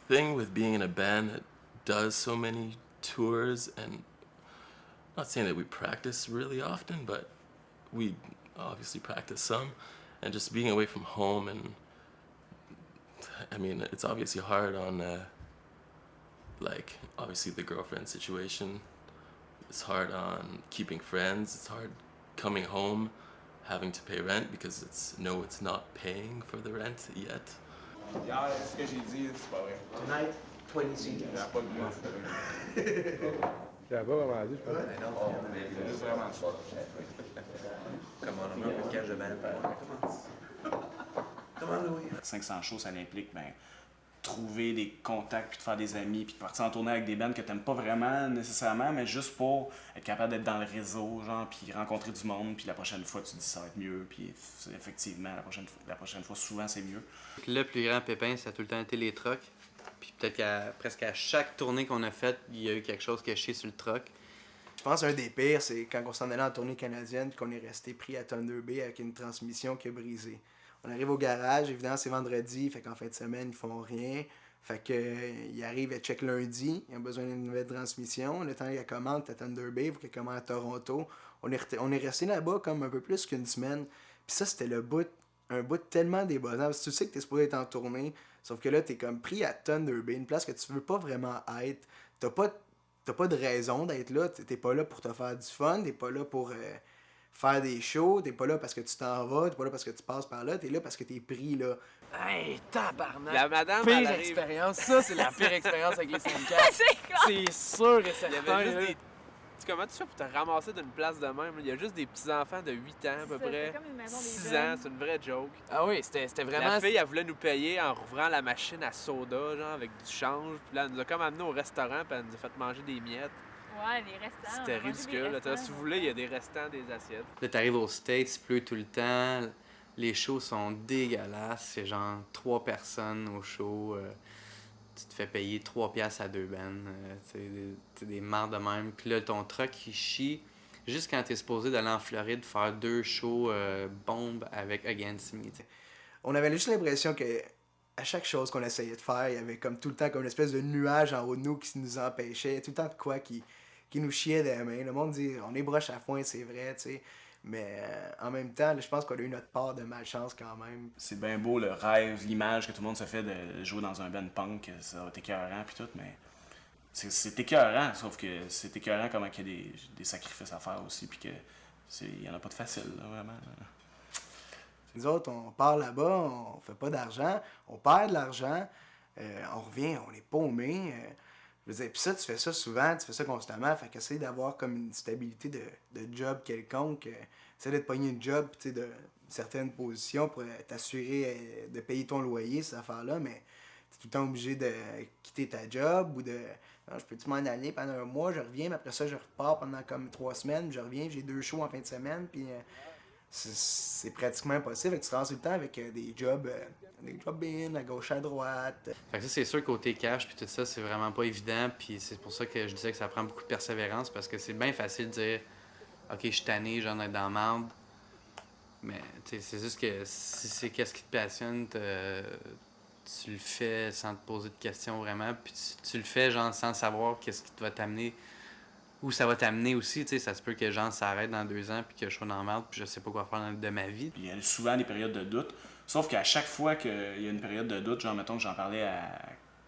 thing with being in a band that does so many tours, and I'm not saying that we practice really often, but we obviously practice some, and just being away from home, and I mean, it's obviously hard on like obviously the girlfriend situation. It's hard on keeping friends. It's hard coming home, having to pay rent because it's not paying for the rent yet. Y'all, ce que j'ai dit, c'est pas vrai. Tonight, 20 CDs. Il n'y a pas de moi. J'avais pas vraiment dit, je pense. I know. C'est juste vraiment ça. Come on, on a un peu de cash de band. Come on, Louis. 500 shows, ça implique trouver des contacts, puis de faire des amis, puis de partir en tournée avec des bands que t'aimes pas vraiment nécessairement, mais juste pour être capable d'être dans le réseau, genre, puis rencontrer du monde, puis la prochaine fois tu te dis ça va être mieux, puis effectivement, la prochaine fois souvent c'est mieux. Le plus grand pépin, ça a tout le temps été les trucks. Puis peut-être qu'à presque à chaque tournée qu'on a faite, il y a eu quelque chose qui a chié sur le truck. Je pense qu'un des pires, c'est quand on s'en allait en tournée canadienne, qu'on est resté pris à Thunder Bay avec une transmission qui a brisé. On arrive au garage, évidemment c'est vendredi, fait qu'en fin de semaine ils font rien. Fait que ils arrivent à check lundi, ils ont besoin d'une nouvelle transmission. Le temps qu'elle commande à Thunder Bay, il faut qu'elle commande à Toronto. On est resté là-bas comme un peu plus qu'une semaine. Puis ça, c'était un bout tellement débossant. Parce que tu sais que t'es supposé être en tournée, sauf que là, t'es comme pris à Thunder Bay, une place que tu veux pas vraiment être. T'as pas de raison d'être là. T'es pas là pour te faire du fun, t'es pas là pour faire des shows, t'es pas là parce que tu t'en vas, t'es pas là parce que tu passes par là, t'es là parce que t'es pris là. Hey, tabarnak! La madame, pire elle arrive. expérience, ça c'est la pire expérience avec les syndicats. C'est sûr et certain. Il y avait juste des... Comment tu fais pour te ramasser d'une place de même? Il y a juste des petits-enfants de 8 ans à peu près. Comme une maison des 6 jeunes. ans, c'est une vraie joke. Ah oui, c'était vraiment... La fille, elle voulait nous payer en rouvrant la machine à soda, genre avec du change. Puis là, elle nous a comme amenés au restaurant, puis elle nous a fait manger des miettes. Ouais, les restants. C'était ridicule. Là, si vous voulez, il y a des restants des assiettes. Là, t'arrives aux States, il pleut tout le temps. Les shows sont dégueulasses. C'est genre 3 personnes au show. Tu te fais payer 3 piastres à 2 bands. C'est des marres de même. Puis là, ton truck, il chie. Juste quand t'es supposé d'aller en Floride faire 2 shows bombes avec Against Me. T'sais. On avait juste l'impression que à chaque chose qu'on essayait de faire, il y avait comme tout le temps comme une espèce de nuage en haut de nous qui nous empêchait. Tout le temps de quoi qui nous chiait des mains. Le monde dit on est broche à foin, c'est vrai, tu sais. Mais en même temps, là, je pense qu'on a eu notre part de malchance quand même. C'est bien beau le rêve, l'image que tout le monde se fait de jouer dans un band punk, ça va être écœurant puis tout, mais c'est écœurant, sauf que c'est écœurant comment il y a des sacrifices à faire aussi, puis que il y en a pas de facile, là, vraiment. Là. Nous autres, on part là-bas, on fait pas d'argent, on perd de l'argent, on revient, on est paumé. Je veux dire, pis ça, tu fais ça souvent, tu fais ça constamment, fait qu'essayer d'avoir comme une stabilité de job quelconque, essayer de te pogner une job, tu sais, de certaines positions pour t'assurer de payer ton loyer, ces affaires-là, mais t'es tout le temps obligé de quitter ta job ou de je peux-tu m'en aller pendant un mois, je reviens, mais après ça, je repars pendant comme 3 semaines, je reviens, j'ai 2 shows en fin de semaine, puis c'est pratiquement impossible. Fait que tu te rends tout le temps avec des jobs in, à gauche, à droite. Fait que ça, c'est sûr, côté cash, puis tout ça, c'est vraiment pas évident. Puis c'est pour ça que je disais que ça prend beaucoup de persévérance, parce que c'est bien facile de dire « Ok, je suis tanné, j'en ai dans la merde. » Mais c'est juste que si c'est qu'est-ce qui te passionne, tu le fais sans te poser de questions vraiment, puis tu le fais genre sans savoir qu'est-ce qui va t'amener, où ça va t'amener aussi, tu sais, ça se peut que genre ça arrête dans 2 ans puis que je sois dans la merde puis je sais pas quoi faire de ma vie. Il y a souvent des périodes de doute, sauf qu'à chaque fois qu'il y a une période de doute, genre mettons que j'en parlais à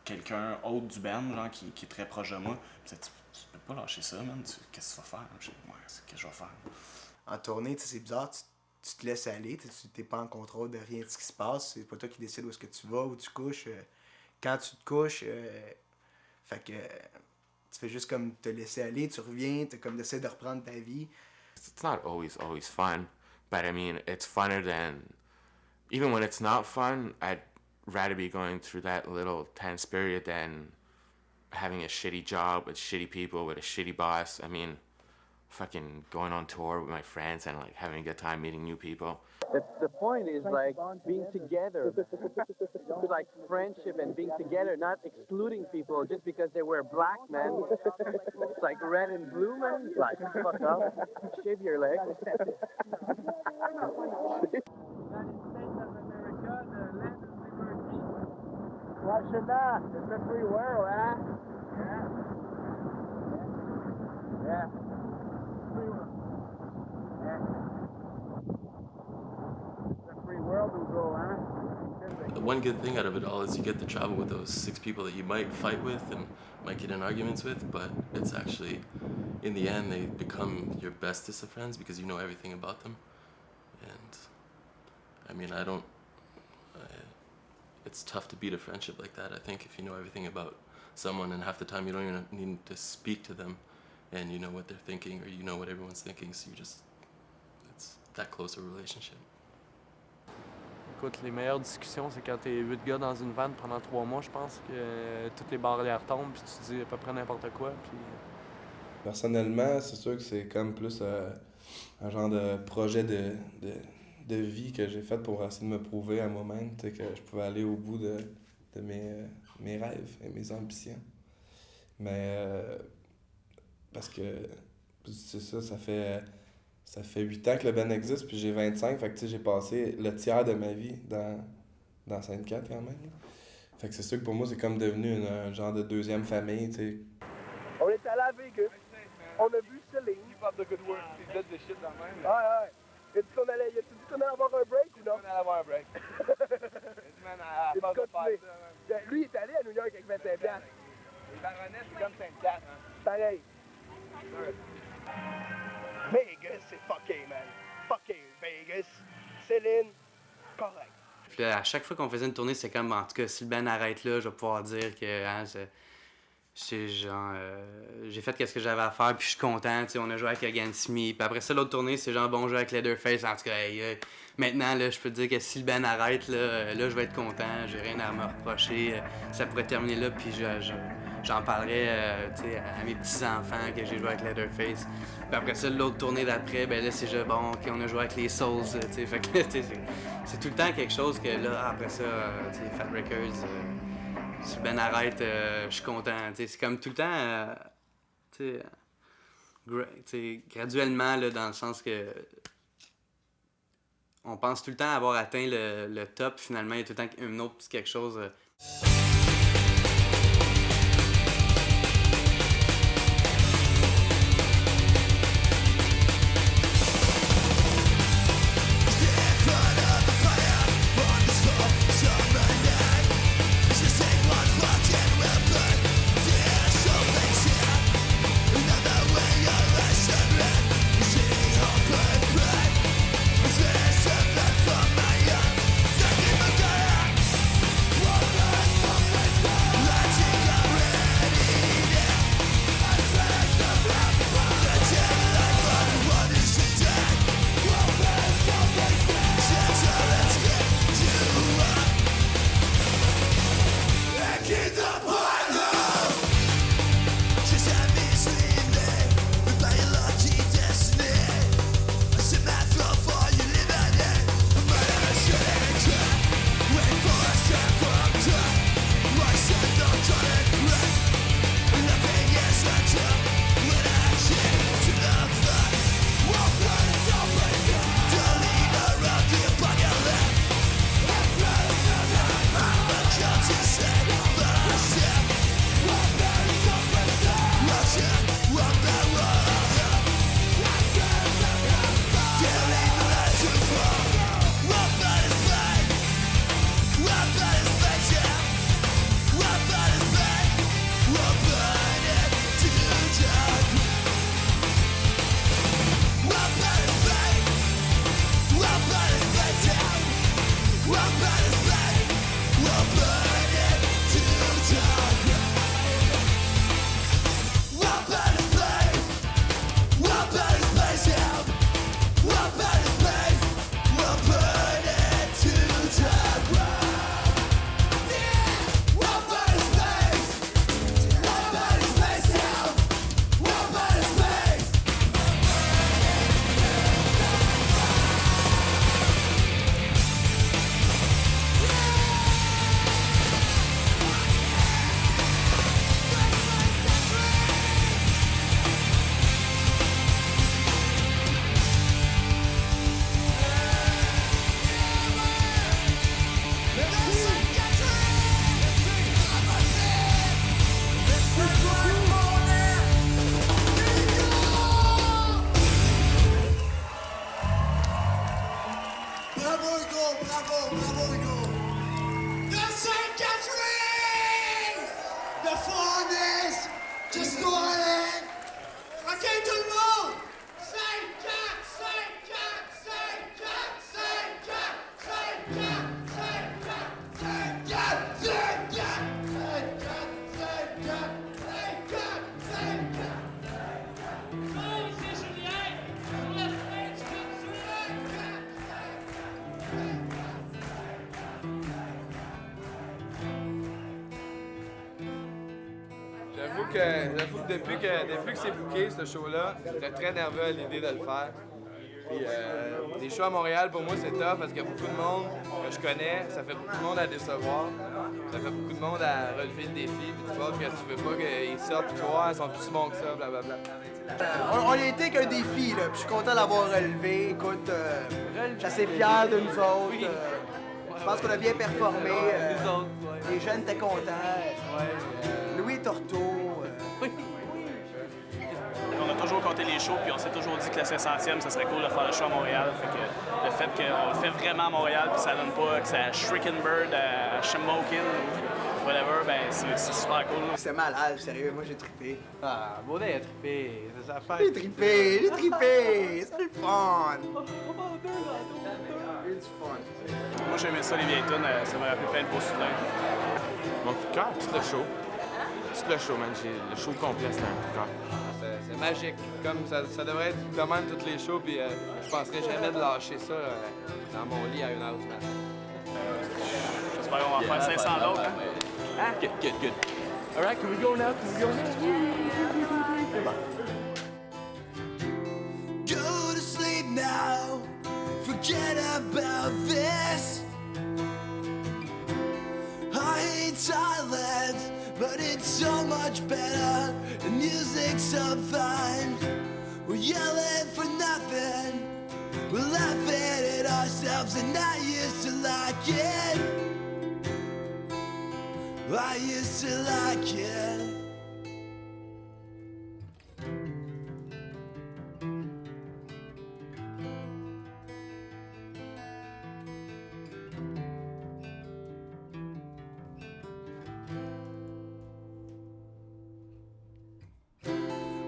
quelqu'un autre du band, genre qui est très proche de moi, tu peux pas lâcher ça, man, qu'est-ce que tu vas faire? Qu'est-ce que je vais faire? En tournée, tu sais, c'est bizarre, tu te laisses aller, tu t'es pas en contrôle de rien de ce qui se passe, c'est pas toi qui décides où est-ce que tu vas, où tu couches, quand tu te couches, fait que tu fais juste comme te laisser aller, tu reviens, tu comme d'essayer de reprendre ta vie. It's not always fun, but I mean, it's funner than, even when it's not fun, I'd rather be going through that little tense period than having a shitty job with shitty people, with a shitty boss. I mean, fucking going on tour with my friends and like having a good time meeting new people. The point is like being together. It's like friendship and being together, not excluding people just because they wear black, man. It's like red and blue, man. Like, fuck up. Shave your legs. Ouais, je Canada. It's a free world, huh? Yeah. Yeah. Free world. Yeah. It's a free world we go, huh? One good thing out of it all is you get to travel with those 6 people that you might fight with and might get in arguments with, but it's actually, in the end, they become your bestest of friends because you know everything about them. And I mean, it's tough to beat a friendship like that, I think, if you know everything about someone and half the time you don't even need to speak to them and you know what they're thinking or you know what everyone's thinking, so it's that close a relationship. Écoute, les meilleures discussions, c'est quand t'es 8 gars dans une vanne pendant 3 mois, je pense que toutes les barrières tombent, puis tu dis à peu près n'importe quoi. Puis... Personnellement, c'est sûr que c'est comme plus un genre de projet de vie que j'ai fait pour essayer de me prouver à moi-même, que je pouvais aller au bout de mes rêves et mes ambitions. Mais parce que c'est ça, ça fait 8 ans que le band existe, puis j'ai 25, fait que j'ai passé le tiers de ma vie dans Sainte-Cat quand même. Fait que c'est sûr que pour moi, c'est comme devenu un genre de deuxième famille, t'sais. On est allé à Vegas. On a vu Céline. Keep up the good work. C'est de shit dans le même. Ouais. Tu dit qu'on allait avoir un break ou non? On allait avoir un break. Man, à force de faire ça, man. Lui, il est allé à New York avec 25 piastres. Les baronnettes, c'est comme Sainte-Cat, hein. Pareil. Vegas, c'est fucké, man. Fucké, Vegas. Céline, correct. Puis là, à chaque fois qu'on faisait une tournée, c'est comme, en tout cas, si le band arrête là, je vais pouvoir dire que j'ai fait ce que j'avais à faire, puis je suis content. On a joué avec Against Me. Puis après ça, l'autre tournée, c'est genre, bon, jouer avec Leatherface. En tout cas, maintenant, là, je peux te dire que si le band arrête, là, je vais être content. J'ai rien à me reprocher. Ça pourrait terminer là, puis j'en parlerai à mes petits-enfants que j'ai joué avec Leatherface. Puis après ça, l'autre tournée d'après, ben là, c'est juste bon, OK, on a joué avec les Souls. Fait que là, c'est tout le temps quelque chose que là, après ça, Fat Records, si le Ben arrête, je suis content. C'est comme tout le temps, graduellement, là, dans le sens que on pense tout le temps avoir atteint le top, finalement, il y a tout le temps un autre petit quelque chose. We're J'avoue que depuis que c'est booké, ce show-là, j'étais très nerveux à l'idée de le faire. Puis des shows à Montréal, pour moi, c'est tough parce qu'il y a beaucoup de monde que je connais, ça fait beaucoup de monde à décevoir, ça fait beaucoup de monde à relever le défi, puis tu vois que tu veux pas qu'ils sortent, puis tu vois, ils sont plus si bons que ça, blablabla. On a été qu'un défi, là, puis je suis content d'avoir relevé. Écoute, je suis assez fier de nous autres. Je pense qu'on a bien performé. Les jeunes étaient contents. Louis Torto. On a toujours compté les shows, puis on s'est toujours dit que le 500e, ça serait cool de faire le show à Montréal. Fait que le fait qu'on le fait vraiment à Montréal, puis ça donne pas que c'est à Shrieking Bird, à Shamokin, whatever, ben c'est super cool. C'est malade, sérieux, moi j'ai trippé. Ah, Baudin a trippé, c'est sa fête. J'ai trippé, c'est le fun. J'ai du fun. Moi j'aimais ça, les vieilles tunes, ça m'a rappelé plein de beaux souvenirs. Mon coup de cœur, tout le show. Tout le show, man. Le show complet, c'était un coup de cœur. C'est magique, comme ça devrait être de même tous les shows, puis je penserais jamais de lâcher ça dans mon lit à 1h du matin. J'espère qu'on va en faire 500 d'autres. Hein? Good. All right, can we go now? Go to sleep now, forget about this. I hate silence, but it's so much better. The music's so fine. We're yelling for nothing. We're laughing at ourselves, and I used to like it. I used to like it.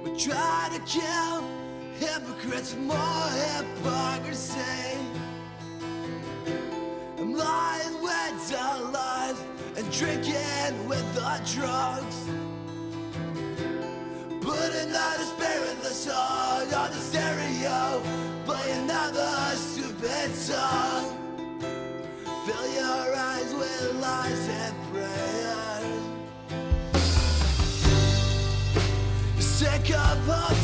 We try to kill hypocrites with more hypocrisy. I'm lying with our lies and drinking with our drugs. Put another spiritless song on the stereo, play another stupid song. Fill your eyes with lies and prayers. Sick of all